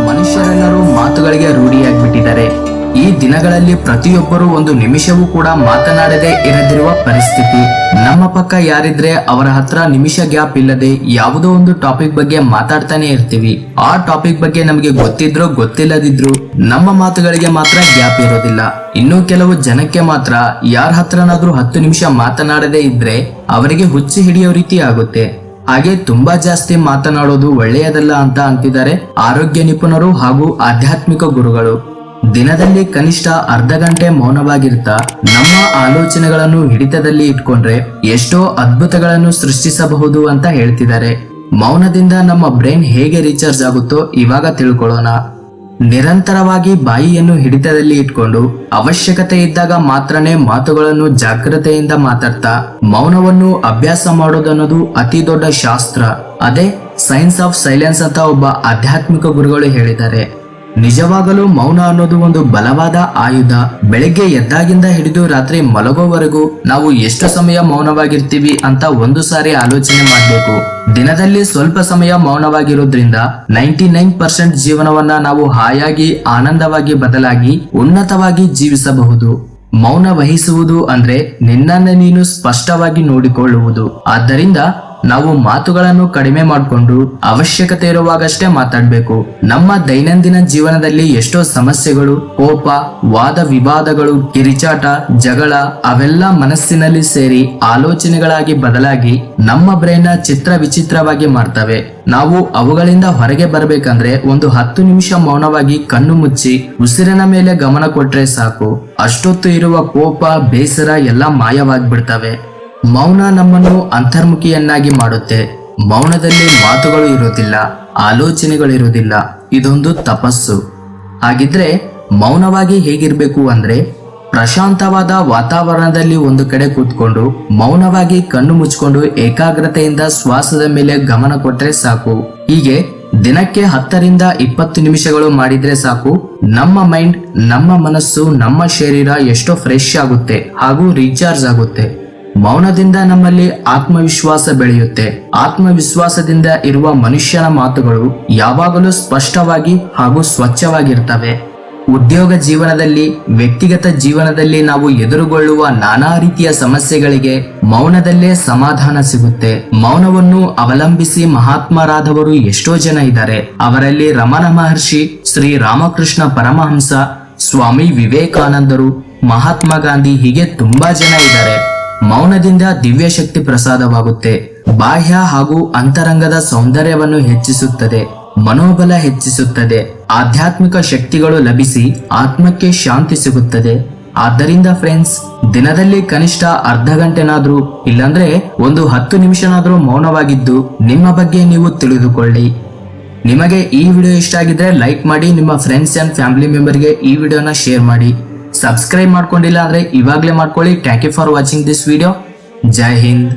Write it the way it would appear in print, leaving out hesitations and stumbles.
ಮನುಷ್ಯರೆಲ್ಲರೂ ಮಾತುಗಳಿಗೆ ರೂಢಿಯಾಗಿಬಿಟ್ಟಿದ್ದಾರೆ. ಈ ದಿನಗಳಲ್ಲಿ ಪ್ರತಿಯೊಬ್ಬರು ಒಂದು ನಿಮಿಷವೂ ಕೂಡ ಮಾತನಾಡದೆ ಇರದಿರುವ ಪರಿಸ್ಥಿತಿ. ನಮ್ಮ ಪಕ್ಕ ಯಾರಿದ್ರೆ ಅವರ ಹತ್ರ ನಿಮಿಷ ಗ್ಯಾಪ್ ಇಲ್ಲದೆ ಯಾವುದೋ ಒಂದು ಟಾಪಿಕ್ ಬಗ್ಗೆ ಮಾತಾಡ್ತಾನೆ ಇರ್ತೀವಿ. ಆ ಟಾಪಿಕ್ ಬಗ್ಗೆ ನಮಗೆ ಗೊತ್ತಿದ್ರೂ ಗೊತ್ತಿಲ್ಲದಿದ್ರು ನಮ್ಮ ಮಾತುಗಳಿಗೆ ಮಾತ್ರ ಗ್ಯಾಪ್ ಇರೋದಿಲ್ಲ. ಇನ್ನು ಕೆಲವು ಜನಕ್ಕೆ ಮಾತ್ರ ಯಾರ ಹತ್ರನಾದ್ರೂ 10 ನಿಮಿಷ ಮಾತನಾಡದೆ ಇದ್ರೆ ಅವರಿಗೆ ಹುಚ್ಚಿ ಹಿಡಿಯೋ ರೀತಿ ಆಗುತ್ತೆ. ಹಾಗೆ ತುಂಬಾ ಜಾಸ್ತಿ ಮಾತನಾಡೋದು ಒಳ್ಳೆಯದಲ್ಲ ಅಂತ ಅಂತಿದ್ದಾರೆ ಆರೋಗ್ಯ ನಿಪುಣರು ಹಾಗೂ ಆಧ್ಯಾತ್ಮಿಕ ಗುರುಗಳು. ದಿನದಲ್ಲಿ ಕನಿಷ್ಠ ಅರ್ಧ ಗಂಟೆ ಮೌನವಾಗಿರ್ತಾ ನಮ್ಮ ಆಲೋಚನೆಗಳನ್ನು ಹಿಡಿತದಲ್ಲಿ ಇಟ್ಕೊಂಡ್ರೆ ಎಷ್ಟೋ ಅದ್ಭುತಗಳನ್ನು ಸೃಷ್ಟಿಸಬಹುದು ಅಂತ ಹೇಳ್ತಿದ್ದಾರೆ. ಮೌನದಿಂದ ನಮ್ಮ ಬ್ರೈನ್ ಹೇಗೆ ರೀಚಾರ್ಜ್ ಆಗುತ್ತೋ ಇವಾಗ ತಿಳ್ಕೊಳ್ಳೋಣ. ನಿರಂತರವಾಗಿ ಬಾಯಿಯನ್ನು ಹಿಡಿತದಲ್ಲಿ ಇಟ್ಕೊಂಡು ಅವಶ್ಯಕತೆ ಇದ್ದಾಗ ಮಾತ್ರನೇ ಮಾತುಗಳನ್ನು ಜಾಗ್ರತೆಯಿಂದ ಮಾತಾಡ್ತಾ ಮೌನವನ್ನು ಅಭ್ಯಾಸ ಮಾಡೋದನ್ನೋದು ಅತಿ ದೊಡ್ಡ ಶಾಸ್ತ್ರ. ಅದೇ ಸೈನ್ಸ್ ಆಫ್ ಸೈಲೆನ್ಸ್ ಅಂತ ಒಬ್ಬ ಆಧ್ಯಾತ್ಮಿಕ ಗುರುಗಳು ಹೇಳಿದ್ದಾರೆ. ನಿಜವಾಗಲೂ ಮೌನ ಅನ್ನೋದು ಒಂದು ಬಲವಾದ ಆಯುಧ. ಬೆಳಿಗ್ಗೆ ಎದ್ದಾಗಿಂದ ಹಿಡಿದು ರಾತ್ರಿ ಮಲಗೋವರೆಗೂ ನಾವು ಎಷ್ಟು ಸಮಯ ಮೌನವಾಗಿರ್ತೀವಿ ಅಂತ ಒಂದು ಸಾರಿ ಆಲೋಚನೆ ಮಾಡಬೇಕು. ದಿನದಲ್ಲಿ ಸ್ವಲ್ಪ ಸಮಯ ಮೌನವಾಗಿರೋದ್ರಿಂದ 99% ಜೀವನವನ್ನ ನಾವು ಹಾಯಾಗಿ ಆನಂದವಾಗಿ ಬದಲಾಗಿ ಉನ್ನತವಾಗಿ ಜೀವಿಸಬಹುದು. ಮೌನ ವಹಿಸುವುದು ಅಂದ್ರೆ ನಿನ್ನನ್ನು ನೀನು ಸ್ಪಷ್ಟವಾಗಿ ನೋಡಿಕೊಳ್ಳುವುದು. ಆದ್ದರಿಂದ ನಾವು ಮಾತುಗಳನ್ನು ಕಡಿಮೆ ಮಾಡಿಕೊಂಡು ಅವಶ್ಯಕತೆ ಇರುವಾಗಷ್ಟೇ ಮಾತಾಡಬೇಕು. ನಮ್ಮ ದೈನಂದಿನ ಜೀವನದಲ್ಲಿ ಎಷ್ಟೋ ಸಮಸ್ಯೆಗಳು, ಕೋಪ, ವಾದ ವಿವಾದಗಳು, ಕಿರಿಚಾಟ, ಜಗಳ ಅವೆಲ್ಲ ಮನಸ್ಸಿನಲ್ಲಿ ಸೇರಿ ಆಲೋಚನೆಗಳಾಗಿ ಬದಲಾಗಿ ನಮ್ಮ ಬ್ರೈನ್ ಚಿತ್ರ ವಿಚಿತ್ರವಾಗಿ ಮಾಡ್ತವೆ. ನಾವು ಅವುಗಳಿಂದ ಹೊರಗೆ ಬರಬೇಕಂದ್ರೆ ಒಂದು 10 ನಿಮಿಷ ಮೌನವಾಗಿ ಕಣ್ಣು ಮುಚ್ಚಿ ಉಸಿರಿನ ಮೇಲೆ ಗಮನ ಕೊಟ್ರೆ ಸಾಕು. ಅಷ್ಟೊತ್ತು ಇರುವ ಕೋಪ, ಬೇಸರ ಎಲ್ಲ ಮಾಯವಾಗ್ಬಿಡ್ತವೆ. ಮೌನ ನಮ್ಮನ್ನು ಅಂತರ್ಮುಖಿಯನ್ನಾಗಿ ಮಾಡುತ್ತೆ. ಮೌನದಲ್ಲಿ ಮಾತುಗಳು ಇರೋದಿಲ್ಲ, ಆಲೋಚನೆಗಳಿರೋದಿಲ್ಲ. ಇದೊಂದು ತಪಸ್ಸು. ಹಾಗಿದ್ರೆ ಮೌನವಾಗಿ ಹೇಗಿರ್ಬೇಕು ಅಂದ್ರೆ ಪ್ರಶಾಂತವಾದ ವಾತಾವರಣದಲ್ಲಿ ಒಂದು ಕಡೆ ಕೂತ್ಕೊಂಡು ಮೌನವಾಗಿ ಕಣ್ಣು ಮುಚ್ಕೊಂಡು ಏಕಾಗ್ರತೆಯಿಂದ ಶ್ವಾಸದ ಮೇಲೆ ಗಮನ ಕೊಟ್ರೆ ಸಾಕು. ಹೀಗೆ ದಿನಕ್ಕೆ 10 ರಿಂದ 20 ನಿಮಿಷಗಳು ಮಾಡಿದ್ರೆ ಸಾಕು. ನಮ್ಮ ಮೈಂಡ್, ನಮ್ಮ ಮನಸ್ಸು, ನಮ್ಮ ಶರೀರ ಎಷ್ಟೋ ಫ್ರೆಶ್ ಆಗುತ್ತೆ ಹಾಗೂ ರೀಚಾರ್ಜ್ ಆಗುತ್ತೆ. ಮೌನದಿಂದ ನಮ್ಮಲ್ಲಿ ಆತ್ಮವಿಶ್ವಾಸ ಬೆಳೆಯುತ್ತೆ. ಆತ್ಮವಿಶ್ವಾಸದಿಂದ ಇರುವ ಮನುಷ್ಯನ ಮಾತುಗಳು ಯಾವಾಗಲೂ ಸ್ಪಷ್ಟವಾಗಿ ಹಾಗೂ ಸ್ವಚ್ಛವಾಗಿರ್ತವೆ. ಉದ್ಯೋಗ ಜೀವನದಲ್ಲಿ, ವ್ಯಕ್ತಿಗತ ಜೀವನದಲ್ಲಿ ನಾವು ಎದುರುಗೊಳ್ಳುವ ನಾನಾ ರೀತಿಯ ಸಮಸ್ಯೆಗಳಿಗೆ ಮೌನದಲ್ಲೇ ಸಮಾಧಾನ ಸಿಗುತ್ತೆ. ಮೌನವನ್ನು ಅವಲಂಬಿಸಿ ಮಹಾತ್ಮರಾದವರು ಎಷ್ಟೋ ಜನ ಇದ್ದಾರೆ. ಅವರಲ್ಲಿ ರಮಣ ಮಹರ್ಷಿ, ಶ್ರೀ ರಾಮಕೃಷ್ಣ ಪರಮಹಂಸ, ಸ್ವಾಮಿ ವಿವೇಕಾನಂದರು, ಮಹಾತ್ಮ ಗಾಂಧಿ, ಹೀಗೆ ತುಂಬಾ ಜನ ಇದ್ದಾರೆ. ಮೌನದಿಂದ ದಿವ್ಯ ಶಕ್ತಿ ಪ್ರಸಾದವಾಗುತ್ತೆ. ಬಾಹ್ಯ ಹಾಗೂ ಅಂತರಂಗದ ಸೌಂದರ್ಯವನ್ನು ಹೆಚ್ಚಿಸುತ್ತದೆ, ಮನೋಬಲ ಹೆಚ್ಚಿಸುತ್ತದೆ, ಆಧ್ಯಾತ್ಮಿಕ ಶಕ್ತಿಗಳು ಲಭಿಸಿ ಆತ್ಮಕ್ಕೆ ಶಾಂತಿ ಸಿಗುತ್ತದೆ. ಆದ್ದರಿಂದ ಫ್ರೆಂಡ್ಸ್, ದಿನದಲ್ಲಿ ಕನಿಷ್ಠ ಅರ್ಧ ಗಂಟೆನಾದ್ರೂ ಇಲ್ಲಾಂದ್ರೆ ಒಂದು 10 ನಿಮಿಷನಾದ್ರೂ ಮೌನವಾಗಿದ್ದು ನಿಮ್ಮ ಬಗ್ಗೆ ನೀವು ತಿಳಿದುಕೊಳ್ಳಿ. ನಿಮಗೆ ಈ ವಿಡಿಯೋ ಇಷ್ಟ ಆಗಿದ್ರೆ ಲೈಕ್ ಮಾಡಿ, ನಿಮ್ಮ ಫ್ರೆಂಡ್ಸ್ ಅಂಡ್ ಫ್ಯಾಮಿಲಿ ಮೆಂಬರ್ಗೆ ಈ ವಿಡಿಯೋನ ಶೇರ್ ಮಾಡಿ. ಸಬ್ಸ್ಕ್ರೈಬ್ ಮಾಡ್ಕೊಂಡಿಲ್ಲ ಅಂದ್ರೆ ಇವಾಗಲೇ ಮಾಡ್ಕೊಳ್ಳಿ. Thank you for watching this video. Jai Hind.